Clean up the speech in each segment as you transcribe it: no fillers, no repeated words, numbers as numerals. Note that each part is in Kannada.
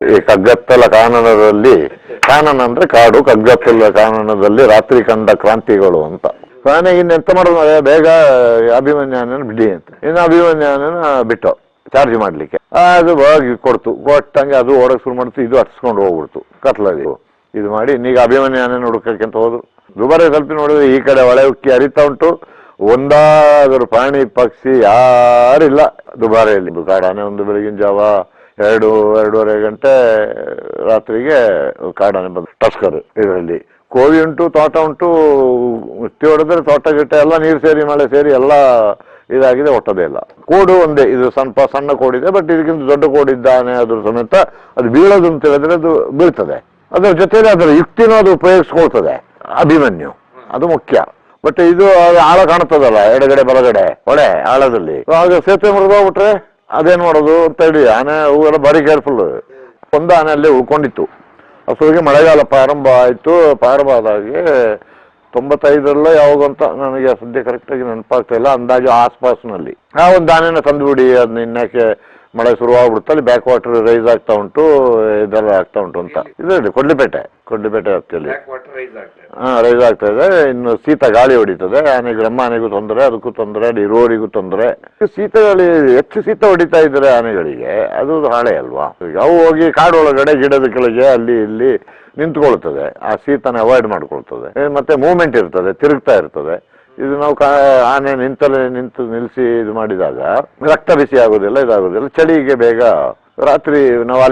ಈ ಕಗ್ಗತ್ತಲ ಕಾನನದಲ್ಲಿ, ಕಾನನ ಅಂದ್ರೆ ಕಾಡು, ಕಗ್ಗತ್ತಲ ಕಾನನದಲ್ಲಿ ರಾತ್ರಿ ಕಂಡ ಕ್ರಾಂತಿಗಳು ಅಂತ. ಕೊನೆಗೆ ಎಂತ ಮಾಡೋದು, ಬೇಗ ಅಭಿಮನ್ಯನ ಬಿಡಿ ಅಂತ. ಇನ್ನು ಅಭಿಮನ್ಯನ ಬಿಟ್ಟು ಚಾರ್ಜ್ ಮಾಡ್ಲಿಕ್ಕೆ ಅದು ಹೋಗಿ ಕೊಟ್ಟಂಗೆ ಅದು ಓಡಕ್ ಶುರು ಮಾಡ್ತು, ಇದು ಹತ್ಸ್ಕೊಂಡು ಹೋಗ್ಬಿಡ್ತು ಕತ್ಲಲ್ಲಿ. ಇದು ಮಾಡಿ ಈಗ ಅಭಿಮನ್ಯನ ಹುಡುಕಕ್ಕೆ ಅಂತ ಹೋದ್ರು. ದುಬಾರಿ ಸ್ವಲ್ಪ ನೋಡಿದ್ರೆ ಈ ಕಡೆ ಹೊಳೆ ಉಕ್ಕಿ ಹರಿತಾ ಉಂಟು, ಒಂದಾದರೂ ಪ್ರಾಣಿ ಪಕ್ಷಿ ಯಾರಿಲ್ಲ ದುಬಾರಿಯಲ್ಲಿ. ಕಾಡಾನೆ ಒಂದು ಬೆಳಗಿನ ಜಾವ 2-2:30 ಗಂಟೆ ರಾತ್ರಿಗೆ ಕಾಡಾನೆ ಬಂದು ಟಸ್ಕರ್. ಇದರಲ್ಲಿ ಕೋವಿ ಉಂಟು, ತೋಟ ಉಂಟು. ಮುತ್ತಿ ಹೊಡೆದ್ರೆ ತೋಟ ಗಿಟ್ಟ ಎಲ್ಲ ನೀರು ಸೇರಿ ಮಳೆ ಸೇರಿ ಎಲ್ಲ ಇದಾಗಿದೆ, ಒಟ್ಟದೇ ಇಲ್ಲ. ಕೋಡು ಒಂದೇ, ಇದು ಸಣ್ಣ ಕೋಡಿದೆ, ಬಟ್ ಇದಕ್ಕಿಂತ ದೊಡ್ಡ ಕೋಡಿದ್ದಾನೆ. ಅದ್ರ ಸಮೇತ ಅದು ಬೀಳೋದು ಅಂತ ಹೇಳಿದ್ರೆ ಅದು ಬೀಳ್ತದೆ. ಅದ್ರ ಜೊತೆಲಿ ಅದರ ಯುಕ್ತಿನೂ ಅದು ಉಪಯೋಗಿಸ್ಕೊಳ್ತದೆ ಅಭಿಮನ್ಯು, ಅದು ಮುಖ್ಯ. ಬಟ್ ಇದು ಆಳ ಕಾಣ್ತದಲ್ಲ ಎಡಗಡೆ ಬಲಗಡೆ ಹೊಳೆ ಆಳದಲ್ಲಿ. ಆಗ ಸೇತುವೆ ಮುರಿದೋಗ್ಬಿಟ್ರೆ ಅದೇನ್ ಮಾಡೋದು ಅಂತ ಹೇಳಿ ಆನೆ ಅವೆಲ್ಲ ಭಾರಿ ಕೇರ್ಫುಲ್. ಒಂದು ಆನೆ ಅಲ್ಲೇ ಉಳ್ಕೊಂಡಿತ್ತು. ಅಷ್ಟೊತ್ತಿಗೆ ಮಳೆಗಾಲ ಪ್ರಾರಂಭ ಆಯ್ತು. ಪ್ರಾರಂಭ ಆದಾಗೆ 95ರಲ್ಲೋ ಯಾವಾಗಂತ ನನಗೆ ಸದ್ಯ ಕರೆಕ್ಟಾಗಿ ನೆನಪಾಗ್ತಾ ಇಲ್ಲ, ಅಂದಾಜು ಆಸ್ಪಾಸ್ನಲ್ಲಿ ಆ ಒಂದು ಆನೆನ ತಂದುಬಿಡಿ, ಅದನ್ನ ಇನ್ನಕ್ಕೆ ಮಳೆ ಶುರುವಾಗ್ಬಿಡುತ್ತೆ, ಅಲ್ಲಿ ಬ್ಯಾಕ್ ವಾಟರ್ ರೈಸ್ ಆಗ್ತಾ ಉಂಟು, ಇದೆಲ್ಲ ಆಗ್ತಾ ಉಂಟು ಅಂತ. ಇದರಲ್ಲಿ ಕೊಡ್ಲಿಪೇಟೆ ವ್ಯಾಪ್ತಿಯಲ್ಲಿ ರೈಸ್ ಆಗ್ತಾ ಇದೆ. ಇನ್ನು ಶೀತ ಗಾಳಿ ಹೊಡಿತದೆ, ನಮ್ಮ ಆನೆಗೂ ತೊಂದರೆ, ಅದಕ್ಕೂ ತೊಂದರೆ, ಅಲ್ಲಿ ಇರೋರಿಗೂ ತೊಂದರೆ. ಶೀತ ಗಾಳಿ ಹೆಚ್ಚು ಶೀತ ಹೊಡಿತಾ ಇದ್ರೆ ಆನೆಗಳಿಗೆ ಅದು ಹಾಳೆ ಅಲ್ವಾ. ಅವು ಹೋಗಿ ಕಾಡೊಳಗಡೆ ಗಿಡದ ಕೆಳಗೆ ಅಲ್ಲಿ ಇಲ್ಲಿ ನಿಂತ್ಕೊಳ್ತದೆ, ಆ ಶೀತನ ಅವಾಯ್ಡ್ ಮಾಡ್ಕೊಳ್ತದೆ. ಮತ್ತೆ ಮೂವ್ಮೆಂಟ್ ಇರ್ತದೆ, ತಿರುಗ್ತಾ ಇರ್ತದೆ. ಇದು ನಾವು ಆನೆ ನಿಲ್ಲಿಸಿ ಇದು ಮಾಡಿದಾಗ ರಕ್ತ ಬಿಸಿ ಆಗೋದಿಲ್ಲ, ಇದಾಗೋದಿಲ್ಲ. ಚಳಿಗೆ ಬೇಗ ರಾತ್ರಿ ನಾವು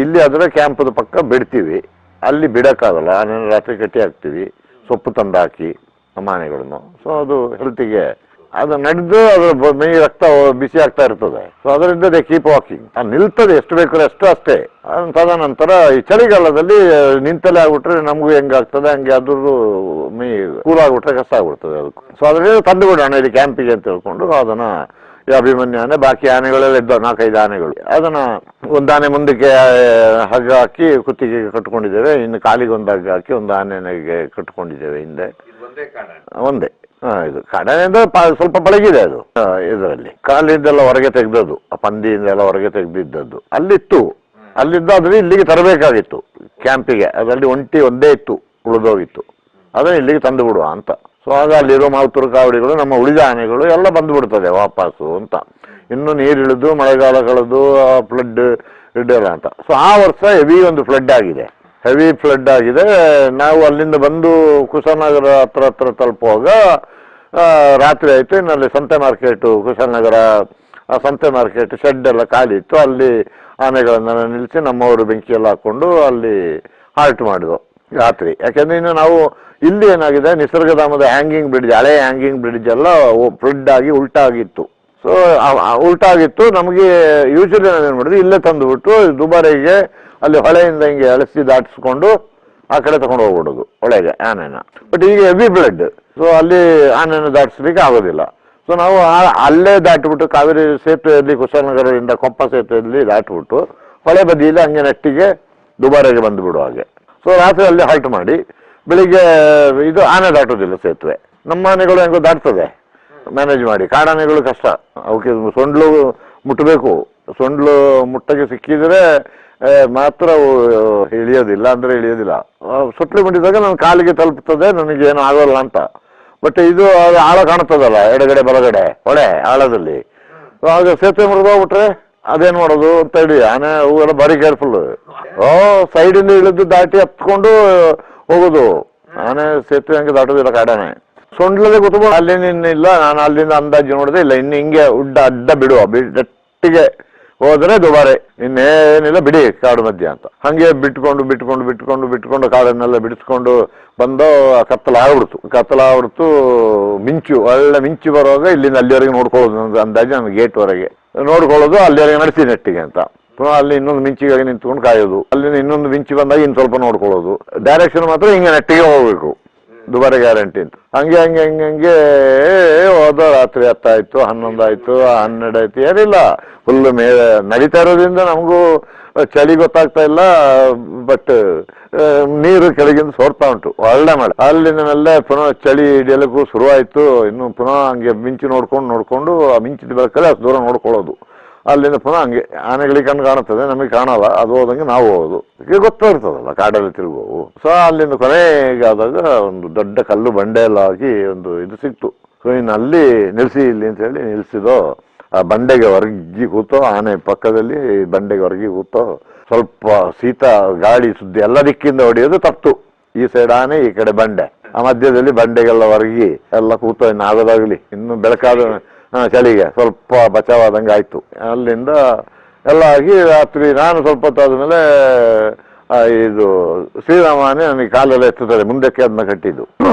ಇಲ್ಲಿ ಆದ್ರೆ ಕ್ಯಾಂಪದ ಪಕ್ಕ ಬಿಡ್ತೀವಿ, ಅಲ್ಲಿ ಬಿಡಕ್ಕಾಗಲ್ಲ. ಆನೆ ರಾತ್ರಿ ಕಟ್ಟಿ ಹಾಕ್ತೀವಿ, ಸೊಪ್ಪು ತಂದು ಹಾಕಿ ನಮ್ಮ ಆನೆಗಳನ್ನು. ಸೊ ಅದು ಹೆಲ್ತಿಗೆ ಅದು ನಡೆದು ಅದ್ರ ಮೈ ರಕ್ತ ಬಿಸಿ ಆಗ್ತಾ ಇರ್ತದೆ. ಸೊ ಅದರಿಂದ ದೇ ಕೀಪ್ ವಾಕಿಂಗ್. ನಿಲ್ತದೆ ಎಷ್ಟು ಬೇಕಾದ್ರೆ ಅಷ್ಟೇ. ತದನಂತರ ಈ ಚಳಿಗಾಲದಲ್ಲಿ ನಿಂತಲೇ ಆಗ್ಬಿಟ್ರೆ ನಮಗೂ ಹೆಂಗಾಗ್ತದೆ ಹಂಗೆ ಅದ್ರದ್ದು ಮೈ ಕೂಲ್ ಆಗ್ಬಿಟ್ರೆ ಕಷ್ಟ ಆಗ್ಬಿಡ್ತದೆ ಅದಕ್ಕೂ. ಸೊ ಅದರಿಂದ ತಂದುಬಿಡೋಣ ಇಲ್ಲಿ ಕ್ಯಾಂಪಿಗೆ ಅಂತ ಹೇಳ್ಕೊಂಡು ಅದನ್ನ ಈ ಅಭಿಮನ್ಯು ಆನೆ, ಬಾಕಿ ಆನೆಗಳೆಲ್ಲ ಇದ್ದಾವೆ 4-5 ಆನೆಗಳು. ಅದನ್ನ ಒಂದು ಆನೆ ಮುಂದಕ್ಕೆ ಹಗ್ಗ ಹಾಕಿ ಕುತ್ತಿಗೆಗೆ ಕಟ್ಕೊಂಡಿದ್ದೇವೆ, ಇನ್ನು ಕಾಲಿಗೆ ಒಂದು ಹಗ್ಗ ಹಾಕಿ ಒಂದು ಆನೆಗೆ ಕಟ್ಕೊಂಡಿದ್ದೇವೆ ಹಿಂದೆ. ಒಂದೇ ಇದು ಕಾಡಾನೆ ಅಂದ್ರೆ ಸ್ವಲ್ಪ ಪಳಗಿದೆ ಅದು. ಇದರಲ್ಲಿ ಕಾಲಿಂದೆಲ್ಲ ಹೊರಗೆ ತೆಗ್ದದ್ದು, ಆ ಪಂದಿಯಿಂದೆಲ್ಲ ಹೊರಗೆ ತೆಗ್ದಿದ್ದದ್ದು ಅಲ್ಲಿತ್ತು. ಅಲ್ಲಿದ್ದಾದ್ರೆ ಇಲ್ಲಿಗೆ ತರಬೇಕಾಗಿತ್ತು ಕ್ಯಾಂಪಿಗೆ. ಅದರಲ್ಲಿ ಒಂದೇ ಇತ್ತು, ಉಳಿದೋಗಿತ್ತು. ಅದನ್ನ ಇಲ್ಲಿಗೆ ತಂದು ಬಿಡುವ ಅಂತ. ಸೊ ಆಗ ಅಲ್ಲಿರೋ ಮಾವುತರು ಕಾವಡಿಗಳು, ನಮ್ಮ ಉಳಿದ ಆನೆಗಳು ಎಲ್ಲ ಬಂದು ಬಿಡ್ತದೆ ವಾಪಸ್ಸು ಅಂತ. ಇನ್ನು ನೀರಿಳಿದು ಮಳೆಗಾಲ ಕಳೆದು ಫ್ಲಡ್ ಇಡ್ಡಲ್ಲ ಅಂತ. ಸೊ ಆ ವರ್ಷ ಒಂದು ಫ್ಲಡ್ ಆಗಿದೆ, ಹೆವಿ ಫ್ಲಡ್ ಆಗಿದೆ. ನಾವು ಅಲ್ಲಿಂದ ಬಂದು ಕುಶಾಲನಗರ ಹತ್ರ ತಲುಪುವಾಗ ರಾತ್ರಿ ಆಯ್ತು. ಇನ್ನಲ್ಲಿ ಸಂತೆ ಮಾರ್ಕೆಟು, ಕುಶಾಲನಗರ ಆ ಸಂತೆ ಮಾರ್ಕೆಟ್ ಶೆಡ್ ಎಲ್ಲ ಖಾಲಿ ಇತ್ತು. ಅಲ್ಲಿ ಆನೆಗಳನ್ನೆಲ್ಲ ನಿಲ್ಲಿಸಿ ನಮ್ಮವರು ಬೆಂಕಿ ಎಲ್ಲ ಹಾಕೊಂಡು ಅಲ್ಲಿ ಹಾಲ್ಟ್ ಮಾಡಿದ್ವು ರಾತ್ರಿ. ಯಾಕೆಂದ್ರೆ ಇನ್ನು ನಾವು ಇಲ್ಲಿ ಏನಾಗಿದೆ, ನಿಸರ್ಗಧಾಮದ ಹ್ಯಾಂಗಿಂಗ್ ಬ್ರಿಡ್ಜ್, ಹಳೆ ಹ್ಯಾಂಗಿಂಗ್ ಬ್ರಿಡ್ಜ್ ಎಲ್ಲ ಫ್ಲಡ್ ಆಗಿ ಉಲ್ಟಾ ಆಗಿತ್ತು. ಸೊ ಉಲ್ಟಾ ಆಗಿತ್ತು. ನಮಗೆ ಯೂಶಲಿ ನಾವೇನು ಮಾಡಿದ್ವಿ, ಇಲ್ಲೇ ತಂದುಬಿಟ್ಟು ದುಬಾರಿಗೆ ಅಲ್ಲಿ ಹೊಳೆಯಿಂದ ಹಿಂಗೆ ಅಳಸಿ ದಾಟಿಸ್ಕೊಂಡು ಆ ಕಡೆ ತಗೊಂಡು ಹೋಗ್ಬಿಡೋದು ಹೊಳೆಗೆ ಆನೆನ. ಬಟ್ ಈಗ ಹೆವಿ ಬ್ಲಡ್, ಸೊ ಅಲ್ಲಿ ಆನೆನ ದಾಟಿಸ್ಲಿಕ್ಕೆ ಆಗೋದಿಲ್ಲ. ಸೊ ನಾವು ಅಲ್ಲೇ ದಾಟಿಬಿಟ್ಟು ಕಾವೇರಿ ಸೇತುವೆಯಲ್ಲಿ, ಕುಶಾಲನಗರದಿಂದ ಕೊಂಪ ಸೇತುವೆಯಲ್ಲಿ ದಾಟಿಬಿಟ್ಟು ಹೊಳೆ ಬದಿಯಲ್ಲಿ ಹಂಗೆ ನೆಟ್ಟಿಗೆ ದುಬಾರಿಗೆ ಬಂದು ಬಿಡುವ ಹಾಗೆ. ಸೊ ರಾತ್ರಿ ಅಲ್ಲಿ ಹಾಲ್ಟ್ ಮಾಡಿ ಬೆಳಿಗ್ಗೆ ಇದು ಆನೆ ದಾಟೋದಿಲ್ಲ ಸೇತುವೆ. ನಮ್ಮ ಆನೆಗಳು ಹೆಂಗೋ ದಾಟ್ತದೆ ಮ್ಯಾನೇಜ್ ಮಾಡಿ. ಕಾಡಾನೆಗಳು ಕಷ್ಟ, ಅವಕ್ಕೆ ಸೊಂಡ್ಲು ಮುಟ್ಟಬೇಕು. ಸೊಂಡ್ಲು ಮುಟ್ಟಕ್ಕೆ ಸಿಕ್ಕಿದ್ರೆ ಮಾತ್ರ ಇಳಿಯೋದಿಲ್ಲ, ಅಂದ್ರೆ ಇಳಿಯೋದಿಲ್ಲ. ಸುಟ್ಲು ಮುಟ್ಟಿದಾಗ ನನ್ನ ಕಾಲಿಗೆ ತಲುಪ್ತದೆ, ನನಗೇನು ಆಗೋಲ್ಲ ಅಂತ. ಬಟ್ ಇದು ಆಳ ಕಾಣ್ತದಲ್ಲ ಎಡಗಡೆ ಬಲಗಡೆ ಹೊಳೆ ಆಳದಲ್ಲಿ. ಆಗ ಸೇತುವೆ ಮುರಿದೋಗ್ಬಿಟ್ರೆ ಅದೇನ್ ಮಾಡೋದು ಅಂತ ಹೇಳಿ ಆನೆ ಅವೆಲ್ಲ ಭಾರಿ ಕೇರ್ಫುಲ್. ಸೈಡಿಂದ ಇಳಿದು ದಾಟಿ ಹತ್ಕೊಂಡು ಹೋಗೋದು. ಆನೆ ಸೇತುವೆ ಹಂಗೆ ದಾಟೋದಿಲ್ಲ ಕಾಡಾನೆ. ಸೊಂಡ್ಲಲ್ಲೇ ಕೂತ್ಕೊಂಡು ಅಲ್ಲೇನಿಲ್ಲ. ನಾನು ಅಲ್ಲಿಂದ ಅಂದಾಜು ನೋಡಿದೆ, ಇಲ್ಲ ಇನ್ನು ಹಿಂಗೆ ಅಡ್ಡ ಬಿಡುವ, ಗಟ್ಟಿಗೆ ಹೋದ್ರೆ ದುಬಾರೆ, ಇನ್ನೇನಿಲ್ಲ ಬಿಡಿ ಕಾಡು ಮಧ್ಯ ಅಂತ. ಹಂಗೆ ಬಿಟ್ಕೊಂಡು ಕಾಡನ್ನೆಲ್ಲ ಬಿಡಿಸ್ಕೊಂಡು ಬಂದು ಕತ್ತಲಾಗ್ಬಿಡ್ತು. ಮಿಂಚು, ಒಳ್ಳೆ ಮಿಂಚು ಬರುವಾಗ ಇಲ್ಲಿಂದ ಅಲ್ಲಿವರೆಗೆ ನೋಡ್ಕೊಳ್ಳೋದು, ಅಂದಾಜು ನಮ್ಗೆ ಗೇಟ್ವರೆಗೆ ನೋಡ್ಕೊಳ್ಳೋದು, ಅಲ್ಲಿವರೆಗೆ ನಡೆಸಿ ನೆಟ್ಟಿಗೆ ಅಂತ. ಪುನಃ ಅಲ್ಲಿ ಇನ್ನೊಂದು ಮಿಂಚಿಗಾಗಿ ನಿಂತ್ಕೊಂಡು ಕಾಯೋದು, ಅಲ್ಲಿಂದ ಇನ್ನೊಂದು ಮಿಂಚು ಬಂದಾಗ ಇನ್ನು ಸ್ವಲ್ಪ ನೋಡ್ಕೊಳ್ಳೋದು. ಡೈರೆಕ್ಷನ್ ಮಾತ್ರ ಹಿಂಗೆ ನೆಟ್ಟಿಗೆ ಹೋಗ್ಬೇಕು, ದುಬಾರಿ ಗ್ಯಾರಂಟಿ ಅಂತ. ಹಂಗೆ ಹೋದ. ರಾತ್ರಿ 10 ಆಯ್ತು, 11 ಆಯ್ತು, 12 ಆಯ್ತು, ಏನಿಲ್ಲ. ಫುಲ್ ನಡೀತಾ ಇರೋದ್ರಿಂದ ನಮಗೂ ಚಳಿ ಗೊತ್ತಾಗ್ತಾ ಇಲ್ಲ. ಬಟ್ ನೀರು ಕೆಳಗಿಂದ ಸೋರ್ತಾ ಉಂಟು, ಒಳ್ಳೆ ಮಳೆ. ಅಲ್ಲಿಂದ ಮೇಲೆ ಪುನಃ ಚಳಿ ಹಿಡಿಯಲಿಕ್ಕೂ ಶುರುವಾಯ್ತು. ಇನ್ನು ಪುನಃ ಹಂಗೆ ಮಿಂಚು ನೋಡ್ಕೊಂಡು ಆ ಮಿಂಚಿದ ಬೆಳಕಲ್ಲಿ ಅಷ್ಟು ದೂರ ನೋಡ್ಕೊಳ್ಳೋದು. ಅಲ್ಲಿಂದ ಪುನಃ ಹಂಗೆ ಆನೆಗಳಿಗೆ ಕಣ್ಣು ಕಾಣುತ್ತದೆ, ನಮಗೆ ಕಾಣಲ್ಲ. ಅದು ಹೋದಂಗೆ ನಾವು ಹೋಗೋದು. ಈಗ ಗೊತ್ತಿರ್ತದಲ್ಲ ಕಾಡಲ್ಲಿ ತಿರುಗುವು. ಸೊ ಅಲ್ಲಿಂದ ಕೊನೆಗೆ ಆದಾಗ ಒಂದು ದೊಡ್ಡ ಕಲ್ಲು ಬಂಡೆ ಎಲ್ಲ ಆಗಿ ಒಂದು ಇದು ಸಿಕ್ತು. ಸೊ ಇನ್ನು ಅಲ್ಲಿ ನಿಲ್ಸಿ ಇಲ್ಲಿ ಅಂತ ಹೇಳಿ ನಿಲ್ಸಿದೋ. ಆ ಬಂಡೆಗೆ ಹೊರಗಿ ಕೂತೋ, ಆನೆ ಪಕ್ಕದಲ್ಲಿ ಬಂಡೆಗೆ ಹೊರಗಿ ಕೂತೋ. ಸ್ವಲ್ಪ ಶೀತ ಗಾಳಿ ಸುದ್ದಿ ಎಲ್ಲ ದಿಕ್ಕಿಂದ ಹೊಡೆಯೋದು ತಪ್ಪು. ಈ ಸೈಡ್ ಆನೆ, ಈ ಕಡೆ ಬಂಡೆ, ಆ ಮಧ್ಯದಲ್ಲಿ ಬಂಡೆಗೆಲ್ಲ ಹೊರಗಿ ಎಲ್ಲ ಕೂತೋ. ಇನ್ನು ಆಗೋದಾಗ್ಲಿ, ಇನ್ನು ಬೆಳಕಾದ ಚಳಿಗೆ ಸ್ವಲ್ಪ ಬಚಾವಾದಂಗೆ ಆಯ್ತು. ಅಲ್ಲಿಂದ ಎಲ್ಲ ಆಗಿ ರಾತ್ರಿ ನಾನು ಸ್ವಲ್ಪ ಹೊತ್ತಾದ್ಮೇಲೆ ಇದು ಶ್ರೀರಾಮಾನೆ ನನಗೆ ಕಾಲೆಲ್ಲ ಎತ್ತುತ್ತದೆ. ಮುಂದಕ್ಕೆ ಅದನ್ನ ಕಟ್ಟಿದ್ದು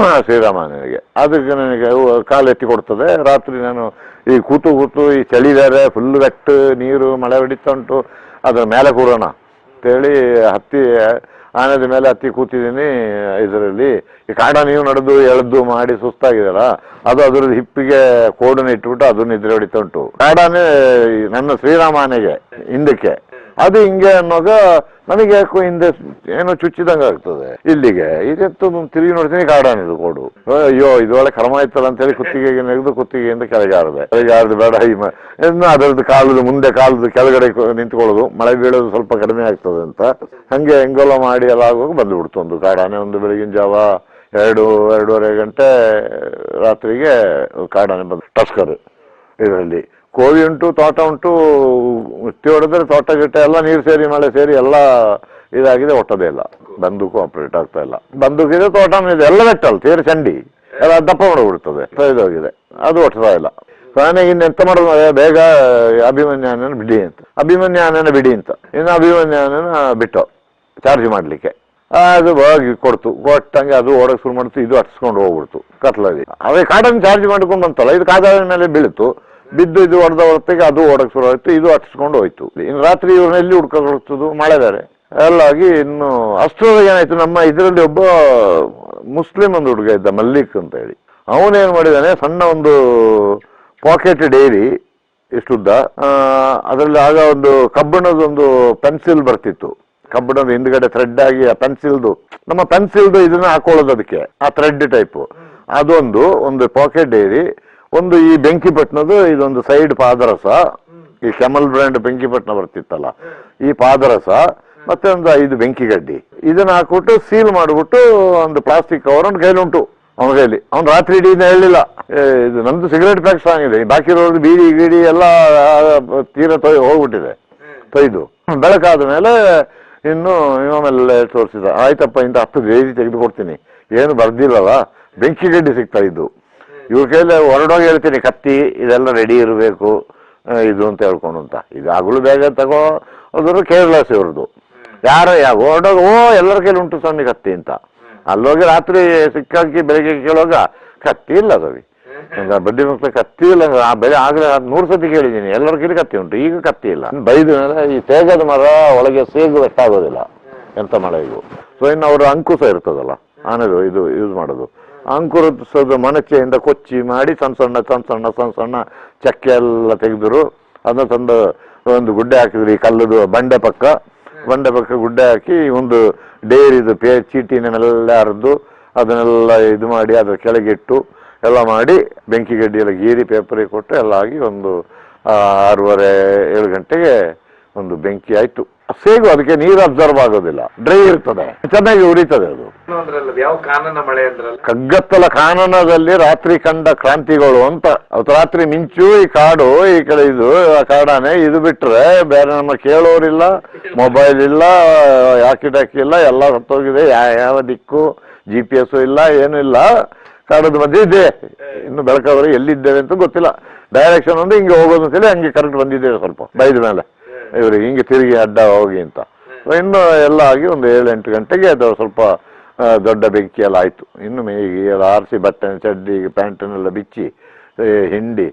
ಶ್ರೀರಾಮನಿಗೆ. ಅದಕ್ಕೆ ನನಗೆ ಕಾಲು ಎತ್ತಿ ಕೊಡ್ತದೆ. ರಾತ್ರಿ ನಾನು ಈ ಕೂತು ಈ ಚಳಿ ಬೇರೆ, ಫುಲ್ ವೆಟ್, ನೀರು ಮಳೆ ಹೊಡಿತಾ ಉಂಟು. ಅದ್ರ ಮೇಲೆ ಕೂರೋಣ ಅಂತೇಳಿ ಹತ್ತಿ ಆನೆದ ಮೇಲೆ ಹತ್ತಿ ಕೂತಿದ್ದೀನಿ. ಇದರಲ್ಲಿ ಈ ಕಾಡ ನೀವು ನಡೆದು ಎಳೆದು ಮಾಡಿ ಸುಸ್ತಾಗಿದೆಯಲ್ಲ, ಅದು ಅದ್ರದ್ದು ಹಿಪ್ಪಿಗೆ ಕೋಡನ್ನು ಇಟ್ಬಿಟ್ಟು ಅದನ್ನ ನಿದ್ರೆ ಹೊಡಿತಾ ಉಂಟು. ಕಾಡಾನೆ ನನ್ನ ಶ್ರೀರಾಮಾನೆಗೆ ಹಿಂದಕ್ಕೆ. ಅದು ಹಿಂಗೆ ಅನ್ನೋಗ ನನಗೆ ಯಾಕೋ ಹಿಂದೆ ಏನೋ ಚುಚ್ಚಿದಂಗೆ ಆಗ್ತದೆ. ಇಲ್ಲಿಗೆ ಇದೆತ್ತು ತಿರುಗಿ ನೋಡ್ತೀನಿ, ಕಾಡಾನಿದು ಕೋಡು. ಅಯ್ಯೋ ಇದೊಳ್ಳೆ ಕರ್ಮ ಆಯ್ತಲ್ಲ ಅಂತೇಳಿ ಕುತ್ತಿಗೆಗೆ ನೆಗೆದು ಕುತ್ತಿಗೆಯಿಂದ ಕೆಳಗಾರದೆ ಬೇಡ. ಇನ್ನು ಅದರದ್ದು ಕಾಲದ ಮುಂದೆ ಕಾಲದ ಕೆಳಗಡೆ ನಿಂತ್ಕೊಳ್ಳೋದು, ಮಳೆ ಬೀಳೋದು ಸ್ವಲ್ಪ ಕಡಿಮೆ ಆಗ್ತದೆ ಅಂತ ಹಂಗೆ ಹೆಂಗೋಲ ಮಾಡಿ ಎಲ್ಲ ಆಗುವಾಗ ಬಂದುಬಿಡ್ತು ಒಂದು ಕಾಡಾನೆ. ಒಂದು ಬೆಳಗಿನ ಜಾವ 2-2:30 ಗಂಟೆ ರಾತ್ರಿಗೆ ಕಾಡಾನೆ ಬಂದು ಟಸ್ಕರ್. ಇದರಲ್ಲಿ ಕೋವಿ ಉಂಟು, ತೋಟ ಉಂಟು. ಹುಟ್ಟಿ ಹೊಡೆದ್ರೆ ತೋಟ ಗಿಟ್ಟ ಎಲ್ಲ ನೀರು ಸೇರಿ ಮಳೆ ಸೇರಿ ಎಲ್ಲ ಇದಾಗಿದೆ. ಒಟ್ಟದೇ ಇಲ್ಲ, ಬಂದೂಕು ಆಪರೇಟ್ ಆಗ್ತಾ ಇಲ್ಲ. ಬಂದೂಕಿದೆ, ತೋಟನೂ ಇದೆ, ಎಲ್ಲ ಬೆಟ್ಟಲ್ಲ ತೀರ ಚಂಡಿ ಎಲ್ಲ ದಪ್ಪ ಮಾಡಿಬಿಡ್ತದೆ. ಇದಾಗಿದೆ, ಅದು ಒಟ್ಟತಾ ಇಲ್ಲ. ಕೊನೆಗೆ ಇನ್ನೆಂತ ಮಾಡೋದು, ಬೇಗ ಅಭಿಮನ್ಯಾನನ ಬಿಡಿ ಅಂತ. ಅಭಿಮನ್ಯಾನನ ಬಿಡಿ ಅಂತ ಇನ್ನು ಅಭಿಮನ್ಯಾನನ ಬಿಟ್ಟು ಚಾರ್ಜ್ ಮಾಡ್ಲಿಕ್ಕೆ ಅದು ಹೋಗಿ ಕೊಟ್ಟಂಗೆ ಅದು ಓಡಕ್ಕೆ ಶುರು ಮಾಡ್ತು. ಇದು ಹಟ್ಸ್ಕೊಂಡು ಹೋಗ್ಬಿಡ್ತು ಕತ್ಲಲ್ಲಿ. ಅವೇ ಕಾಡನ್ನು ಚಾರ್ಜ್ ಮಾಡ್ಕೊಂಡು ಬಂತಲ್ಲ, ಇದು ಕಾದಾದ ಮೇಲೆ ಬೀಳ್ತು. ಬಿದ್ದು ಇದು ಹೊಡೆದ ಹೊರತಿಗೆ ಅದು ಓಡಕ್ಕೆ ಶುರು ಆಯ್ತು. ಇದು ಹಟ್ಸ್ಕೊಂಡು ಹೋಯ್ತು. ಇನ್ನು ರಾತ್ರಿ ಇವ್ರನ್ನ ಎಲ್ಲಿ ಹುಡ್ಕೊಳ್ತದು, ಮಳೆ ಬೇರೆ ಎಲ್ಲ ಆಗಿ. ಇನ್ನು ಅಷ್ಟರೊಳಗೆ ಏನಾಯ್ತು, ನಮ್ಮ ಇದರಲ್ಲಿ ಒಬ್ಬ ಮುಸ್ಲಿಂ ಒಂದು ಹುಡುಗ ಇದ್ದ, ಮಲ್ಲಿಕ್ ಅಂತ ಹೇಳಿ. ಅವನೇನ್ ಮಾಡಿದಾನೆ, ಸಣ್ಣ ಒಂದು ಪಾಕೆಟ್ ಡೈರಿ ಇಷ್ಟುದ್ದ. ಅದರಲ್ಲಿ ಆಗ ಒಂದು ಕಬ್ಬಿಣದೊಂದು ಪೆನ್ಸಿಲ್ ಬರ್ತಿತ್ತು. ಕಬ್ಬಿಣದ ಹಿಂದ್ಗಡೆ ಥ್ರೆಡ್ ಆಗಿ ಆ ಪೆನ್ಸಿಲ್ದು, ನಮ್ಮ ಪೆನ್ಸಿಲ್ದು ಇದನ್ನ ಹಾಕೊಳ್ಳೋದು ಅದಕ್ಕೆ, ಆ ಥ್ರೆಡ್ ಟೈಪು. ಒಂದು ಪಾಕೆಟ್ ಡೈರಿ, ಒಂದು ಈ ಬೆಂಕಿಪಟ್ಟಣದು ಇದೊಂದು ಸೈಡ್ ಪಾದರಸ, ಈ ಕೆಮಲ್ ಬ್ರ್ಯಾಂಡ್ ಬೆಂಕಿಪಟ್ಟಣ ಬರ್ತಿತ್ತಲ್ಲ, ಈ ಪಾದರಸ, ಮತ್ತೆ ಒಂದು 5 ಬೆಂಕಿಗಡ್ಡಿ. ಇದನ್ನ ಹಾಕ್ಬಿಟ್ಟು ಸೀಲ್ ಮಾಡಿಬಿಟ್ಟು ಒಂದು ಪ್ಲಾಸ್ಟಿಕ್ ಕವರ್ ಒಂದು ಕೈಲಿ ಉಂಟು ಅವನ ಕೈಲಿ. ಅವ್ನು ರಾತ್ರಿ ಇಡೀ ಹೇಳಿಲ್ಲ, ಇದು ನಮ್ದು ಸಿಗರೇಟ್ ಪ್ಯಾಕ್ಸ್ ಆಗಿದೆ, ಬಾಕಿ ಇರೋದು ಬೀಡಿ ಗೀಡಿ ಎಲ್ಲ ತೀರ ಹೋಗ್ಬಿಟ್ಟಿದೆ ತೊಯ್ದು. ಬೆಳಕಾದ ಮೇಲೆ ಇನ್ನು ಇವಾಮೆಲ್ಲ ತೋರಿಸಿದ. ಆಯ್ತಪ್ಪ, ಇಂಥ 10 ಡೈರಿ ತೆಗೆದು ಕೊಡ್ತೀನಿ, ಏನು ಬರ್ದಿಲ್ಲಲ್ಲ, ಬೆಂಕಿಗಡ್ಡಿ ಸಿಗ್ತಾ ಇದ್ದು. ಇವ್ರ ಕೈಲಿ ಹೊರಡೋಗಿ ಹೇಳ್ತೀನಿ, ಕತ್ತಿ ಇದೆಲ್ಲ ರೆಡಿ ಇರಬೇಕು ಇದು ಅಂತ ಹೇಳ್ಕೊಂಡು ಅಂತ. ಇದು ಆಗಲು ಬೇಗ ತಗೋ ಅದ್ರ ಕೇರ್ಲೆಸ್ ಇವ್ರದ್ದು. ಹೊರಡೋಗ ಎಲ್ಲರ ಕೈಲಿ ಉಂಟು ಸಣ್ಣ ಕತ್ತಿ ಅಂತ. ಅಲ್ಲೋಗಿ ರಾತ್ರಿ ಸಿಕ್ಕಾಕಿ ಬೆಳಿಗ್ಗೆ ಕೇಳುವಾಗ ಕತ್ತಿ ಇಲ್ಲ ರವಿ, ಬಡ್ಡಿ ಮಕ್ಕಳ ಕತ್ತಿ ಇಲ್ಲ. ಬೆಳೆ ಆಗ್ಲೇ 100 ಸತಿ ಕೇಳಿದ್ದೀನಿ, ಎಲ್ಲರ ಕೈಲಿ ಕತ್ತಿ ಉಂಟು, ಈಗ ಕತ್ತಿ ಇಲ್ಲ. ಬೈದ ಮೇಲೆ ಈ ತೇಗದ ಮರ ಒಳಗೆ ಸೇಗು ಎಷ್ಟಾಗೋದಿಲ್ಲ, ಎಂತ ಮಾಡೋದು. ಸೊ ಇನ್ನು ಅವ್ರ ಅಂಕುಶ ಇರ್ತದಲ್ಲ ಆನೆದು, ಇದು ಯೂಸ್ ಮಾಡೋದು. ಅಂಕುರದ ಮನಚೆಯಿಂದ ಕೊಚ್ಚಿ ಮಾಡಿ ಸಣ್ಣ ಸಣ್ಣ ಚಕ್ಕೆ ಎಲ್ಲ ತೆಗೆದ್ರು. ಅದನ್ನ ತಂದು ಒಂದು ಗುಡ್ಡೆ ಹಾಕಿದ್ರು, ಈ ಕಲ್ಲದು ಬಂಡೆ ಪಕ್ಕ ಗುಡ್ಡೆ ಹಾಕಿ ಒಂದು ಡೈರಿದು ಚೀಟಿನೆಲ್ಲ ಹರಿದು ಅದನ್ನೆಲ್ಲ ಇದು ಮಾಡಿ ಅದ್ರ ಕೆಳಗಿಟ್ಟು ಎಲ್ಲ ಮಾಡಿ ಬೆಂಕಿ ಗಡ್ಡಿ ಎಲ್ಲ ಗೀರಿ ಪೇಪರಿಗೆ ಕೊಟ್ಟು ಎಲ್ಲ ಆಗಿ ಒಂದು 6:30-7 ಗಂಟೆಗೆ ಒಂದು ಬೆಂಕಿ ಆಯ್ತು. ಸೇಗು ಅದಕ್ಕೆ ನೀರು ಅಬ್ಸರ್ವ್ ಆಗೋದಿಲ್ಲ, ಡ್ರೈ ಇರ್ತದೆ, ಚೆನ್ನಾಗಿ ಉರಿತದೆ. ಅದು ಕಗ್ಗತ್ತಲ ಕಾನನದಲ್ಲಿ ರಾತ್ರಿ ಕಂಡ ಕ್ರಾಂತಿಗಳು ಅಂತ. ಅವತ್ತು ರಾತ್ರಿ ಮಿಂಚು, ಈ ಕಾಡು, ಈ ಕಡೆ ಇದು ಕಾಡಾನೆ. ಇದು ಬಿಟ್ರೆ ಬೇರೆ ನಮ್ಮ ಕೇಳೋರಿಲ್ಲ, ಮೊಬೈಲ್ ಇಲ್ಲ, ಯಾಕಿ ಇಲ್ಲ, ಎಲ್ಲ ಸತ್ತೋಗಿದೆ. ಯಾವ ದಿಕ್ಕು GPS ಇಲ್ಲ, ಏನೂ ಇಲ್ಲ. ಕಾಡದ ಮಧ್ಯೆ ಇದೆ. ಇನ್ನು ಬೆಳಕಾದ್ರೆ ಎಲ್ಲಿದ್ದೇವೆ ಅಂತ ಗೊತ್ತಿಲ್ಲ. ಡೈರೆಕ್ಷನ್ ಒಂದು ಹಿಂಗೆ ಹೋಗೋದು ಅಂತೇಳಿ ಹಂಗೆ ಕರೆಕ್ಟ್ ಬಂದಿದ್ದೇವೆ. ಸ್ವಲ್ಪ ಬೈದ ಮೇಲೆ ಇವ್ರಿಗೆ ಹಿಂಗೆ ತಿರುಗಿ ಅಡ್ಡ ಹೋಗಿ ಅಂತ. ಇನ್ನು ಎಲ್ಲ ಆಗಿ ಒಂದು 7-8 ಗಂಟೆಗೆ ಅದು ಸ್ವಲ್ಪ ದೊಡ್ಡ ಬೆಂಕಿ ಎಲ್ಲ ಆಯ್ತು. ಇನ್ನು ಮೇಗಿ ಎಲ್ಲ ಆರಿಸಿ ಬಟ್ಟೆ ಚಡ್ಡಿ ಪ್ಯಾಂಟನ್ನೆಲ್ಲ ಬಿಚ್ಚಿ ಹಿಂಡಿ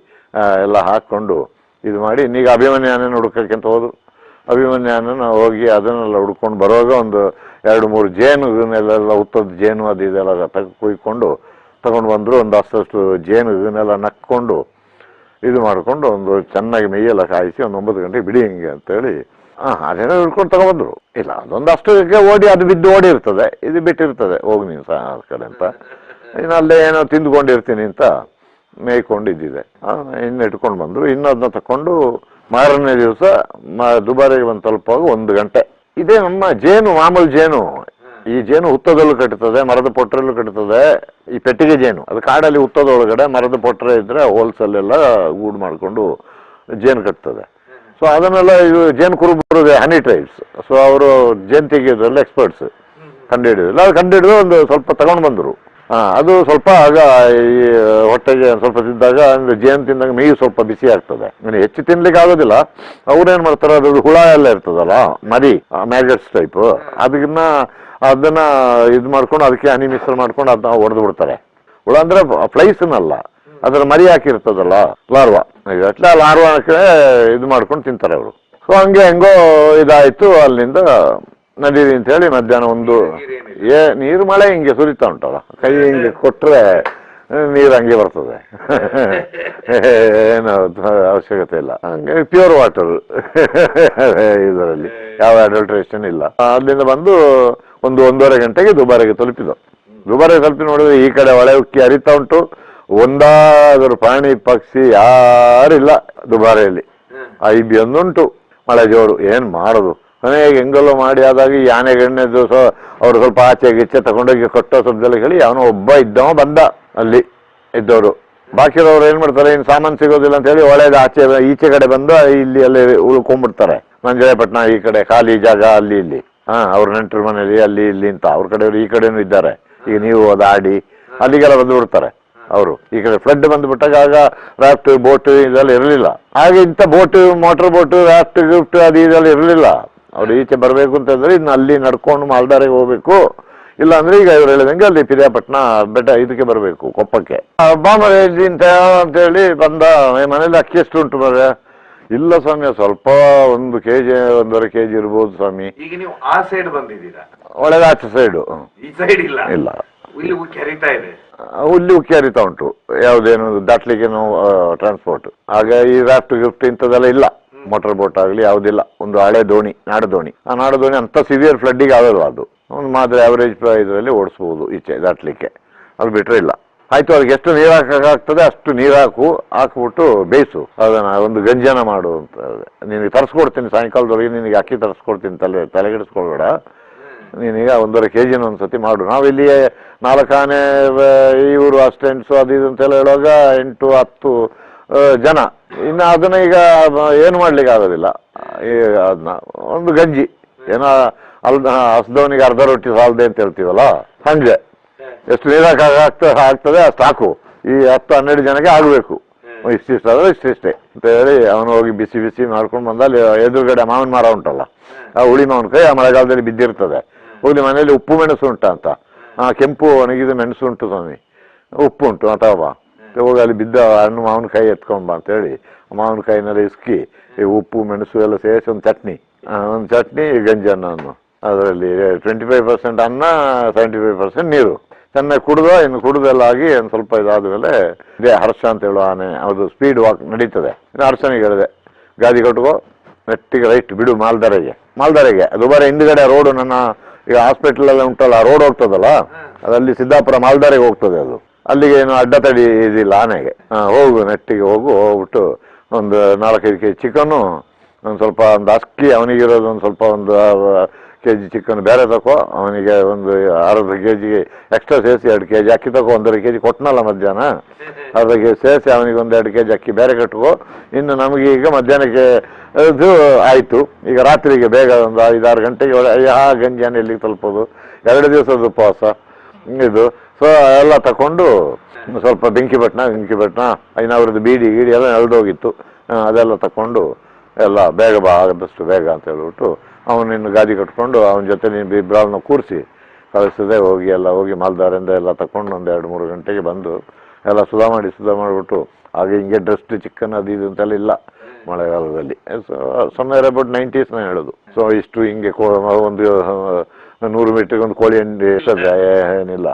ಎಲ್ಲ ಹಾಕ್ಕೊಂಡು ಇದು ಮಾಡಿ ಇನ್ನೀಗ ಅಭಿಮನ್ಯಾನನ ಹುಡುಕಕ್ಕೆ ಅಂತ ಹೋದ್ರು. ಅಭಿಮನ್ಯಾನನ ಹೋಗಿ ಅದನ್ನೆಲ್ಲ ಹುಡ್ಕೊಂಡು ಬರುವಾಗ ಒಂದು 2-3 ಜೇನುನೆಲ್ಲ ಉತ್ತದ ಜೇನು ಅದು ಇದೆಲ್ಲ ಕುಯ್ಕೊಂಡು ತಗೊಂಡು ಬಂದರು. ಒಂದು ಅಷ್ಟು ಜೇನು ಇದನ್ನೆಲ್ಲ ನಕ್ಕೊಂಡು ಇದು ಮಾಡಿಕೊಂಡು ಒಂದು ಚೆನ್ನಾಗಿ ಮೇಯೆಲ್ಲ ಕಾಯಿಸಿ ಒಂದು 9 ಗಂಟೆಗೆ ಬಿಡಿ ಹಿಂಗೆ ಅಂತೇಳಿ ಅದೇನೋ ಹಿಡ್ಕೊಂಡು ತಗೊಬಂದ್ರು. ಇಲ್ಲ ಅದೊಂದು ಅಷ್ಟಕ್ಕೆ ಓಡಿ, ಅದು ಬಿದ್ದು ಓಡಿ ಇರ್ತದೆ, ಇದು ಬಿಟ್ಟಿರ್ತದೆ, ಹೋಗಿ ನೀನು ಆ ಕಡೆ ಅಂತ. ಇನ್ನು ಅಲ್ಲೇ ಏನೋ ತಿಂದುಕೊಂಡಿರ್ತೀನಿ ಅಂತ ಮೇಯ್ಕೊಂಡಿದ್ದಿದೆ. ಇನ್ನು ಇಟ್ಕೊಂಡು ಬಂದರು. ಇನ್ನು ಅದನ್ನ ತಗೊಂಡು ಮಾರನೇ ದಿವಸ ದುಬಾರಿಗೆ ಬಂದು ತಲುಪುವಾಗ 1 ಗಂಟೆ. ಇದೇ ನಮ್ಮ ಜೇನು, ಮಾಮೂಲು ಜೇನು. ಈ ಜೇನು ಹುತ್ತದಲ್ಲೂ ಕಟ್ಟುತ್ತದೆ, ಮರದ ಪೊಟ್ರೆಲ್ಲೂ ಕಟ್ಟುತ್ತದೆ. ಈ ಪೆಟ್ಟಿಗೆ ಜೇನು ಅದು ಕಾಡಲ್ಲಿ ಹುತ್ತದೊಳಗಡೆ ಮರದ ಪೊಟ್ರೆ ಇದ್ರೆ ಹೋಲ್ಸಲ್ಲೆಲ್ಲ ಗೂಡು ಮಾಡಿಕೊಂಡು ಜೇನು ಕಟ್ತದೆ. ಸೊ ಅದನ್ನೆಲ್ಲ ಇದು ಜೇನು ಕುರುಬರು, ಹನಿ ಟ್ರೈಬ್ಸ್. ಸೊ ಅವರು ಜೇನು ತೆಗೆಯೋದ್ರಲ್ಲಿ ಎಕ್ಸ್ಪರ್ಟ್ಸ್. ಕಂಡುಹಿಡಿಯೋದಿಲ್ಲ, ಅದು ಕಂಡುಹಿಡಿದು ಒಂದು ಸ್ವಲ್ಪ ತಗೊಂಡು ಬಂದರು. ಅದು ಸ್ವಲ್ಪ ಆಗ ಈ ಹೊಟ್ಟೆಗೆ ಸ್ವಲ್ಪ ತಿಂದಾಗ ಅಂದ್ರೆ ಜೇನು ತಿಂದಾಗ ಮೇವು ಸ್ವಲ್ಪ ಬಿಸಿ ಆಗ್ತದೆ. ಹೆಚ್ಚು ತಿನ್ಲಿಕ್ಕೆ ಆಗೋದಿಲ್ಲ. ಅವ್ರೇನ್ ಮಾಡ್ತಾರೆ, ಅದು ಹುಳ ಎಲ್ಲ ಇರ್ತದಲ್ಲ, ಮರಿ, ಮ್ಯಾಗಟ್ಸ್ ಟೈಪ್, ಅದನ್ನ ಇದು ಮಾಡ್ಕೊಂಡು ಅದಕ್ಕೆ ಹನಿ ಮಿಕ್ಸರ್ ಮಾಡ್ಕೊಂಡು ಅದನ್ನ ಹೊಡೆದು ಬಿಡ್ತಾರೆ. ಹುಳ ಅಂದ್ರೆ ಫ್ಲೈಸ್ನಲ್ಲ, ಅದರ ಮರಿ ಹಾಕಿರ್ತದಲ್ಲ, ಲಾರ್ವಾ. ಅಟ್లా ಲಾರ್ವಾಕ್ಕೆ ಇದು ಮಾಡ್ಕೊಂಡು ತಿಂತಾರೆ ಅವರು. ಸೊ ಹಂಗೆ ಹೆಂಗೋ ಇದಾಯ್ತು. ಅಲ್ಲಿಂದ ನಡೀರಿ ಅಂತ ಹೇಳಿ ಮಧ್ಯಾಹ್ನ ನೀರು ಮಳೆ ಹಿಂಗೆ ಸುರಿತಾ ಉಂಟಲ್ಲ, ಕೈ ಹಿಂಗೆ ಕೊಟ್ರೆ ನೀರು ಹಂಗೆ ಬರ್ತದೆ. ಏನು ಅವಶ್ಯಕತೆ ಇಲ್ಲ, ಹಂಗೆ ಪ್ಯೂರ್ ವಾಟರ್ ಇದರಲ್ಲಿ ಯಾವ ಅಡಲ್ಟ್ರೇಷನ್ ಇಲ್ಲ. ಅಲ್ಲಿಂದ ಬಂದು 1-1.5 ಗಂಟೆಗೆ ದುಬಾರಿಗೆ ತಲುಪಿದ್ದು. ದುಬಾರಿಗೆ ತಲುಪಿ ನೋಡಿದ್ರೆ ಈ ಕಡೆ ಹೊಳೆ ಉಕ್ಕಿ ಹರಿತಾ ಉಂಟು. ಒಂದಾದರೂ ಪ್ರಾಣಿ ಪಕ್ಷಿ ಯಾರಿಲ್ಲ ದುಬಾರಿಯಲ್ಲಿ. ಐಬಿ ಒಂದುಂಟು, ಮಳೆ ಜೋರು. ಏನ್ ಮಾಡೋದು? ಕೊನೆಗೆ ಹೆಂಗಲ್ಲೋ ಮಾಡಿ ಆದಾಗ ಈ ಆನೆಗಣ್ಣೆ ದಿವಸ ಅವ್ರು ಸ್ವಲ್ಪ ಆಚೆ ಗಿಚ್ಚೆ ತಗೊಂಡೋಗಿ ಕೊಟ್ಟೋ ಶಬ್ದದಲ್ಲಿ ಹೇಳಿ ಅವನು ಒಬ್ಬ ಇದ್ದವ ಬಂದ ಅಲ್ಲಿ ಇದ್ದವರು. ಬಾಕಿದವ್ರು ಏನ್ ಮಾಡ್ತಾರೆ, ಇನ್ನು ಸಾಮಾನು ಸಿಗೋದಿಲ್ಲ ಅಂತ ಹೇಳಿ ಒಳ್ಳೆದ ಈಚೆ ಕಡೆ ಬಂದು ಇಲ್ಲಿ ಅಲ್ಲಿ ಉಳ್ಕೊಂಡ್ಬಿಡ್ತಾರೆ. ಮಂಜರಾಯಪಟ್ಟಣ ಈ ಕಡೆ ಖಾಲಿ ಜಾಗ ಅಲ್ಲಿ ಇಲ್ಲಿ, ಅವ್ರ ನೆಂಟರ ಮನೇಲಿ ಅಲ್ಲಿ ಇಲ್ಲಿ ಅಂತ. ಅವ್ರ ಕಡೆಯವರು ಈ ಕಡೆನೂ ಇದ್ದಾರೆ. ಈಗ ನೀವು ಆಡಿ ಅಲ್ಲಿಗೆಲ್ಲ ಬಂದು ಬಿಡ್ತಾರೆ ಅವರು. ಈ ಕಡೆ ಫ್ಲಡ್ ಬಂದ್ಬಿಟ್ಟಾಗ ಆಗ ರಾಫ್ಟ್ ಬೋಟ್ ಇದೆಲ್ಲ ಇರಲಿಲ್ಲ. ಹಾಗೆ ಇಂಥ boat, motor boat, raft gift ಅದು ಇದೆಲ್ಲ ಇರಲಿಲ್ಲ. ಅವ್ರು ಈಚೆ ಬರಬೇಕು ಅಂತಂದ್ರೆ ಇನ್ನು ಅಲ್ಲಿ ನಡ್ಕೊಂಡು ಮಾಲ್ದಾರಿಗೆ ಹೋಗ್ಬೇಕು. ಇಲ್ಲ ಅಂದ್ರೆ ಈಗ ಇವ್ರು ಹೇಳಿದಂಗೆ ಅಲ್ಲಿ ಪಿರಿಯಾಪಟ್ಟಣ ಬೆಟ್ಟ ಇದಕ್ಕೆ ಬರಬೇಕು, ಕೊಪ್ಪಕ್ಕೆ. ಬಾಂಬೆ ಅಂತ ಹೇಳಿ ಬಂದ. ಮನೇಲಿ ಅಕ್ಕಿ ಎಷ್ಟು ಉಂಟು ಮರ? ಇಲ್ಲ ಸ್ವಾಮಿ, ಸ್ವಲ್ಪ 1 kg 1.5 kg ಇರ್ಬೋದು ಸ್ವಾಮಿ. ಈಗ ನೀವು ಆ ಸೈಡ್ ಬಂದಿದ್ದೀರಾ? ಒಳಗೆ ಆಚೆ ಸೈಡು. ಈ ಸೈಡ್ ಇಲ್ಲ ಇಲ್ಲ, ಇಲ್ಲಿ ಉಕ್ಕಿ ಹರಿತಾ ಇದೆ. ಇಲ್ಲಿ ಉಕ್ಕಿ ಹರಿತಾ ಉಂಟು. ಯಾವುದೇನು ದಾಟ್ಲಿಕ್ಕೆ ಟ್ರಾನ್ಸ್ಪೋರ್ಟ್. ಆಗ ಈ ರಾಫ್ಟ್ ಗಿಫ್ಟ್ ಇಂಥದ್ದೆಲ್ಲ ಇಲ್ಲ. ಮೋಟರ್ ಬೋಟ್ ಆಗಲಿ ಯಾವುದಿಲ್ಲ. ಒಂದು ಹಳೆ ದೋಣಿ, ನಾಡು ದೋಣಿ. ಆ ನಾಡು ದೋಣಿ ಅಂತ ಸಿವಿಯರ್ ಫ್ಲಡ್ಡಿಗೆ ಆಗಲ್ಲ. ಅದು ಒಂದು ಮಾತ್ರ ಆವರೇಜ್ ಇದರಲ್ಲಿ ಓಡಿಸ್ಬೋದು ಈಚೆ ದಾಟ್ಲಿಕ್ಕೆ. ಅದು ಬಿಟ್ರೆ ಇಲ್ಲ. ಆಯ್ತು, ಅದಕ್ಕೆ ಎಷ್ಟು ನೀರು ಹಾಕಾಗ್ತದೆ ಅಷ್ಟು ನೀರು ಹಾಕ್ಬಿಟ್ಟು ಬೇಯಿಸು. ಅದನ್ನ ಒಂದು ಗಂಜನ ಮಾಡು ಅಂತ. ನಿನಗೆ ತರಿಸ್ಕೊಡ್ತೀನಿ ಸಾಯಂಕಾಲದೊಳಗೆ, ನಿನಗೆ ಅಕ್ಕಿ ತರಿಸ್ಕೊಡ್ತೀನಿ, ತಲೆಗೆಡಿಸ್ಕೊಳ್ಬೇಡ. ನೀನೀಗ 1.5 kg ಒಂದ್ಸತಿ ಮಾಡು. ನಾವಿಲ್ಲಿ 4 ಆನೆ, ಇವರು ಅಸ್ಟೆಂಟ್ಸು ಅದು ಇದು ಅಂತೆಲ್ಲ ಹೇಳುವಾಗ 8-10 ಜನ. ಇನ್ನು ಅದನ್ನ ಈಗ ಏನು ಮಾಡ್ಲಿಕ್ಕೆ ಆಗೋದಿಲ್ಲ. ಅದನ್ನ ಒಂದು ಗಂಜಿ ಏನೋ ಹಸ್ದವನಿಗೆ ಅರ್ಧ ರೊಟ್ಟಿ ಸಾಲದೆ ಅಂತ ಹೇಳ್ತೀವಲ್ಲ, ಹಂಗೆ ಎಷ್ಟು ನೀರಾಕ ಆಗ್ತದೆ ಅಷ್ಟು ಹಾಕು. ಈ 10-12 ಜನಕ್ಕೆ ಆಗ್ಬೇಕು. ಇಷ್ಟಿಷ್ಟಾದ್ರೆ ಇಷ್ಟಿಷ್ಟೇ ಅಂತ ಹೇಳಿ ಅವನು ಹೋಗಿ ಬಿಸಿ ಬಿಸಿ ಮಾಡ್ಕೊಂಡು ಬಂದ. ಅಲ್ಲಿ ಎದುರುಗಡೆ ಮಾವಿನ ಮರ ಉಂಟಲ್ಲ, ಆ ಹುಳಿ ಮಾವಿನಕಾಯಿ ಆ ಮಳೆಗಾಲದಲ್ಲಿ ಬಿದ್ದಿರ್ತದೆ. ಹೋಗಿ ಮನೇಲಿ ಉಪ್ಪು ಮೆಣಸು ಉಂಟ ಅಂತ. ಕೆಂಪು ಒಣಗಿದ ಮೆಣಸು ಉಂಟು ಸ್ವಾಮಿ, ಉಪ್ಪು ಉಂಟು ಅಥವಾ ಹೋಗಿ ಅಲ್ಲಿ ಬಿದ್ದ ಹಣ್ಣು ಮಾವಿನಕಾಯಿ ಎತ್ಕೊಂಡ್ ಬಾ ಅಂತ ಹೇಳಿ ಮಾವಿನಕಾಯಿನೆಲ್ಲ ಇಸ್ಕಿ ಈ ಉಪ್ಪು ಮೆಣಸು ಎಲ್ಲ ಸೇರಿಸಿ ಒಂದು ಚಟ್ನಿ, ಗಂಜಿ ಅನ್ನ. ಅದರಲ್ಲಿ 25% ಅನ್ನ, 75% ನೀರು. ಚೆನ್ನಾಗಿ ಇನ್ನು ಕುಡಿದೆಲ್ಲ ಆಗಿ ಒಂದು ಸ್ವಲ್ಪ ಇದಾದ್ಮೇಲೆ ಇದೇ ಹರ್ಷ ಅಂತ ಹೇಳುವ ಆನೆ, ಅದು ಸ್ಪೀಡ್ ವಾಕ್ ನಡೀತದೆ. ಇನ್ನು ಹರ್ಷನಿಗೆ ಹೇಳಿದೆ, ಗಾದಿ ಕಟ್ಕೋ, ನೆಟ್ಟಿಗೆ ರೈಟ್ ಬಿಡು ಮಾಲ್ದಾರಿಗೆ. ದುಬಾರಿ ಹಿಂದ್ಗಡೆ ರೋಡು, ನನ್ನ ಈಗ ಹಾಸ್ಪಿಟಲ್ ಎಲ್ಲ ಉಂಟಲ್ಲ, ರೋಡ್ ಹೋಗ್ತದಲ್ಲ, ಅದಲ್ಲಿ ಸಿದ್ದಾಪುರ ಮಾಲ್ದಾರಿಗೆ ಹೋಗ್ತದೆ. ಅದು ಅಲ್ಲಿಗೆ ಏನು ಅಡ್ಡತಡಿ ಇದಿಲ್ಲ ಆನೆಗೆ. ಹೋಗು, ನೆಟ್ಟಿಗೆ ಹೋಗ್ಬಿಟ್ಟು ಒಂದು 4-5 kg ಚಿಕನ್ನು, ಒಂದು ಅಕ್ಕಿ, ಅವನಿಗಿರೋದು ಒಂದು kg ಚಿಕನ್ ಬೇರೆ ತಗೋ, ಅವನಿಗೆ ಒಂದು ಅರ್ಧ kg ಎಕ್ಸ್ಟ್ರಾ ಸೇರಿಸಿ 2 kg ಅಕ್ಕಿ ತಗೋ. 1.5 kg ಕೊಟ್ಟನಲ್ಲ ಮಧ್ಯಾಹ್ನ, ಅರ್ಧ kg ಸೇರಿಸಿ ಅವನಿಗೆ 1-2 kg ಅಕ್ಕಿ ಬೇರೆ ಕಟ್ಕೋ. ಇನ್ನು ನಮಗೆ ಈಗ ಮಧ್ಯಾಹ್ನಕ್ಕೆ ಇದು ಆಯ್ತು. ಈಗ ರಾತ್ರಿಗೆ ಬೇಗ ಒಂದು 5-6 ಗಂಟೆಗೆ ಗಂಜಿಯನ್ನು ಎಲ್ಲಿಗೆ ತಲುಪೋದು? 2 ದಿವಸದ ಉಪವಾಸ ಇದು. ಸೊ ಎಲ್ಲ ತಕೊಂಡು ಸ್ವಲ್ಪ ಬೆಂಕಿ ಬಟ್ನ ಐನವರದ್ದು ಬೀಡಿ ಎಲ್ಲ ಎಳ್ದೋಗಿತ್ತು. ಅದೆಲ್ಲ ತಕೊಂಡು ಎಲ್ಲ ಬೇಗ ಆದಷ್ಟು ಬೇಗ ಅಂತ ಹೇಳ್ಬಿಟ್ಟು ಅವನಿನ್ನು ಗಾದಿ ಕಟ್ಕೊಂಡು ಅವನ ಜೊತೆ ಇಬ್ಬರನ್ನ ಕೂರಿಸಿ ಕಳಿಸದೆ ಹೋಗಿ ಮಾಲ್ದಾರಿಂದ ಎಲ್ಲ ತಕೊಂಡು 1-2-3 ಗಂಟೆಗೆ ಬಂದು ಎಲ್ಲ ಸುಧಾ ಮಾಡಿಬಿಟ್ಟು ಹಾಗೆ ಹಿಂಗೆ ಡ್ರೆಸ್ಟ್ ಚಿಕನ್ ಅದು ಇದು ಅಂತೆಲ್ಲ ಇಲ್ಲ ಮಳೆಗಾಲದಲ್ಲಿ. ಸಮ್ವೇರ್ ಅಬೌಟ್ 90s ಹೇಳೋದು. ಸೊ ಇಷ್ಟು ಹಿಂಗೆ ಒಂದು 100 ಮೀಟರ್ಗೆ ಒಂದು ಕೋಳಿ ಅಂಡಿ ಏನಿಲ್ಲ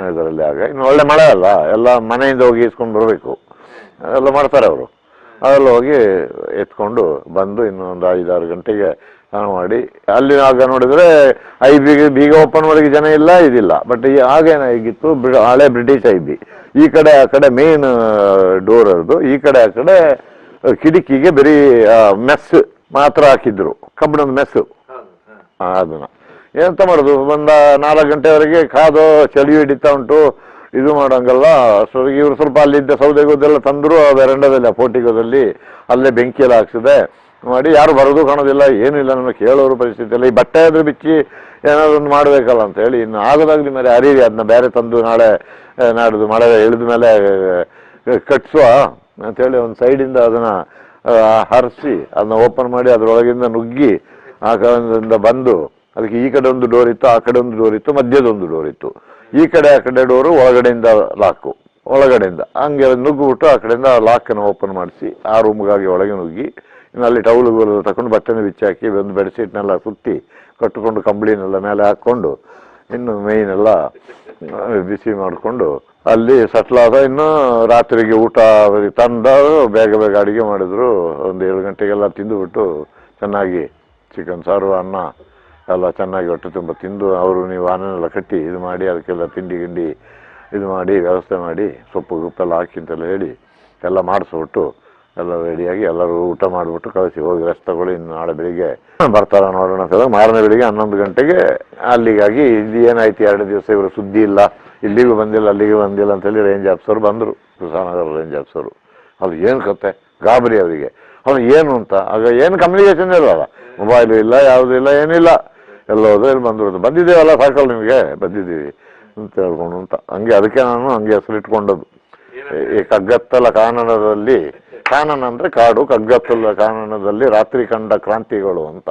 ಇದರಲ್ಲಿ. ಆಗ ಇನ್ನು ಒಳ್ಳೆ ಮಳೆ ಅಲ್ಲ, ಎಲ್ಲ ಮನೆಯಿಂದ ಹೋಗಿ ಇಸ್ಕೊಂಡು ಬರಬೇಕು, ಎಲ್ಲ ಮಾಡ್ತಾರೆ ಅವರು. ಅದೆಲ್ಲ ಹೋಗಿ ಎತ್ಕೊಂಡು ಬಂದು ಇನ್ನೊಂದು 5-6 ಗಂಟೆಗೆ ಸ್ನಾನ ಮಾಡಿ ಅಲ್ಲಿ ಆಗ ನೋಡಿದ್ರೆ ಬೀಗ ಓಪನ್ ಒಳಗೆ ಜನ ಇಲ್ಲ, ಇದಿಲ್ಲ. ಬಟ್ ಆಗೇನಾಗಿತ್ತು, ಹಳೆ ಬ್ರಿಟಿಷ್ ಐಬಿ ಈ ಕಡೆ ಆ ಕಡೆ ಮೇನ್ ಡೋರ್ ಅದು, ಈ ಕಡೆ ಆ ಕಡೆ ಕಿಟಕಿಗೆ ಬರೀ ಮೆಸ್ ಮಾತ್ರ ಹಾಕಿದ್ರು, ಕಬ್ಬಿಣದ ಮೆಸ್ಸು. ಅದನ್ನ ಎಂತ ಮಾಡೋದು, ಬಂದ 4 ಗಂಟೆವರೆಗೆ ಕಾದು ಚಳಿ ಹಿಡಿತಾ ಉಂಟು, ಇದು ಮಾಡೋಂಗಲ್ಲ. ಇವರು ಸ್ವಲ್ಪ ಅಲ್ಲಿದ್ದ ಸೌದೆಗೋದೆಲ್ಲ ತಂದ್ರು, ವೆರಂಡದಲ್ಲಿ ಪೋಟಿಗೋದಲ್ಲಿ ಅಲ್ಲೇ ಬೆಂಕಿಯೆಲ್ಲ ಹಾಕ್ಸಿದೆ ಮಾಡಿ, ಯಾರು ಬರೋದು ಕಾಣೋದಿಲ್ಲ, ಏನೂ ಇಲ್ಲ, ನನ್ನ ಕೇಳೋರು ಪರಿಸ್ಥಿತಿ ಇಲ್ಲ. ಈ ಬಟ್ಟೆ ಆದ್ರೂ ಬಿಚ್ಚಿ ಏನಾದ್ರು ಒಂದು ಮಾಡಬೇಕಲ್ಲ ಅಂತ ಹೇಳಿ, ಇನ್ನು ಆಗೋದಾಗ್ಲಿ ಮೇಲೆ ಅರಿರಿ ಅದನ್ನ ಬೇರೆ ತಂದು ನಾಳೆ ನಾಡಿದ್ದು ಮಳೆ ಇಳಿದ ಮೇಲೆ ಕಟ್ಸುವ ಅಂತೇಳಿ ಒಂದು ಸೈಡಿಂದ ಅದನ್ನ ಹರಿಸಿ ಅದನ್ನ ಓಪನ್ ಮಾಡಿ ಅದರೊಳಗಿಂದ ನುಗ್ಗಿ ಆ ಕಡೆಯಿಂದ ಬಂದು, ಅದಕ್ಕೆ ಈ ಕಡೆ ಒಂದು ಡೋರ್ ಇತ್ತು, ಆ ಕಡೆ ಒಂದು ಡೋರ್ ಇತ್ತು, ಮಧ್ಯದೊಂದು ಡೋರ್ ಇತ್ತು. ಈ ಕಡೆ ಆ ಕಡೆ ಡೋರು ಒಳಗಡೆಯಿಂದ ಲಾಕು, ಒಳಗಡೆಯಿಂದ ಹಂಗೆ ನುಗ್ಗಿಬಿಟ್ಟು ಆ ಕಡೆಯಿಂದ ಲಾಕನ್ನು ಓಪನ್ ಮಾಡಿಸಿ ಆ ರೂಮ್ಗಾಗಿ ಒಳಗೆ ನುಗ್ಗಿ, ಇನ್ನು ಅಲ್ಲಿ ಟೌಲ್ಗಳು ತಗೊಂಡು ಬಟ್ಟೆನ ಬಿಚ್ಚಾಕಿ ಒಂದು ಬೆಡ್ಶೀಟ್ನೆಲ್ಲ ಸುತ್ತಿ ಕಟ್ಟಿಕೊಂಡು ಕಂಬಳಿನೆಲ್ಲ ಮೇಲೆ ಹಾಕ್ಕೊಂಡು ಇನ್ನು ಮೇಯ್ನೆಲ್ಲ ಬಿಸಿ ಮಾಡಿಕೊಂಡು ಅಲ್ಲಿ ಸಟ್ಲಾದ. ಇನ್ನು ರಾತ್ರಿಗೆ ಊಟ ತಂದ ಬೇಗ ಬೇಗ ಅಡುಗೆ ಮಾಡಿದ್ರು. ಒಂದು 7 ಗಂಟೆಗೆಲ್ಲ ತಿಂದುಬಿಟ್ಟು ಚೆನ್ನಾಗಿ ಚಿಕನ್ ಸಾರು ಅನ್ನ ಎಲ್ಲ ಚೆನ್ನಾಗಿ ಹೊಟ್ಟೆ ತುಂಬ ತಿಂದು, ಅವರು ನೀವು ಆನೆಲ್ಲ ಕಟ್ಟಿ ಇದು ಮಾಡಿ ಅದಕ್ಕೆಲ್ಲ ತಿಂಡಿ ಗಿಂಡಿ ಇದು ಮಾಡಿ ವ್ಯವಸ್ಥೆ ಮಾಡಿ ಸೊಪ್ಪು ಗುಪ್ಪೆಲ್ಲ ಹಾಕಿ ಅಂತೆಲ್ಲ ಹೇಳಿ ಎಲ್ಲ ಮಾಡಿಸ್ಬಿಟ್ಟು ಎಲ್ಲ ರೆಡಿಯಾಗಿ ಎಲ್ಲರೂ ಊಟ ಮಾಡಿಬಿಟ್ಟು ಕಳಿಸಿ, ಹೋಗಿ ರೆಸ್ಟ್ ತಗೊಳ್ಳಿ, ಇನ್ನು ನಾಳೆ ಬೆಳಿಗ್ಗೆ ಬರ್ತಾರ ನೋಡೋಣ ಅಂತ. ಮಾರನೇ ಬೆಳಿಗ್ಗೆ 11 ಗಂಟೆಗೆ ಅಲ್ಲಿಗಾಗಿ ಇದು ಏನಾಯ್ತು 2 ದಿವಸ ಇವರು ಸುದ್ದಿ ಇಲ್ಲ, ಇಲ್ಲಿಗೂ ಬಂದಿಲ್ಲ ಅಲ್ಲಿಗೂ ಬಂದಿಲ್ಲ ಅಂತೇಳಿ ರೇಂಜ್ ಆಫೀಸರು ಬಂದರು, ಕೃಷ್ಣನಗರ ರೇಂಜ್ ಆಫೀಸರು. ಅದು ಏನು ಕತೆ, ಗಾಬರಿ ಅವರಿಗೆ. ಅವ್ನು ಏನು ಅಂತ ಆಗ ಏನು ಕಮ್ಯುನಿಕೇಶನ್ ಇಲ್ಲಲ್ಲ, ಮೊಬೈಲು ಇಲ್ಲ, ಯಾವುದೂ ಇಲ್ಲ, ಏನಿಲ್ಲ. ಎಲ್ಲೋದು ಇಲ್ಲಿ ಬಂದಿದ್ದೇವಲ್ಲ ಸಾಕಲ್ಲ ನಿಮಗೆ, ಬಂದಿದ್ದೀವಿ ಅಂತ ಹೇಳ್ಕೊಂಡು ಅಂತ. ಹಂಗೆ ಅದಕ್ಕೆ ನಾನು ಹಂಗೆ ಹೆಸರಿಟ್ಕೊಂಡದ್ದು. ಈ ಕಗ್ಗತ್ತಲ ಕಾನನದಲ್ಲಿ, ಕಾನನ ಅಂದರೆ ಕಾಡು, ಕಗ್ಗತ್ತಲ ಕಾನನದಲ್ಲಿ ರಾತ್ರಿ ಕಂಡ ಕ್ರಾಂತಿಗಳು ಅಂತ.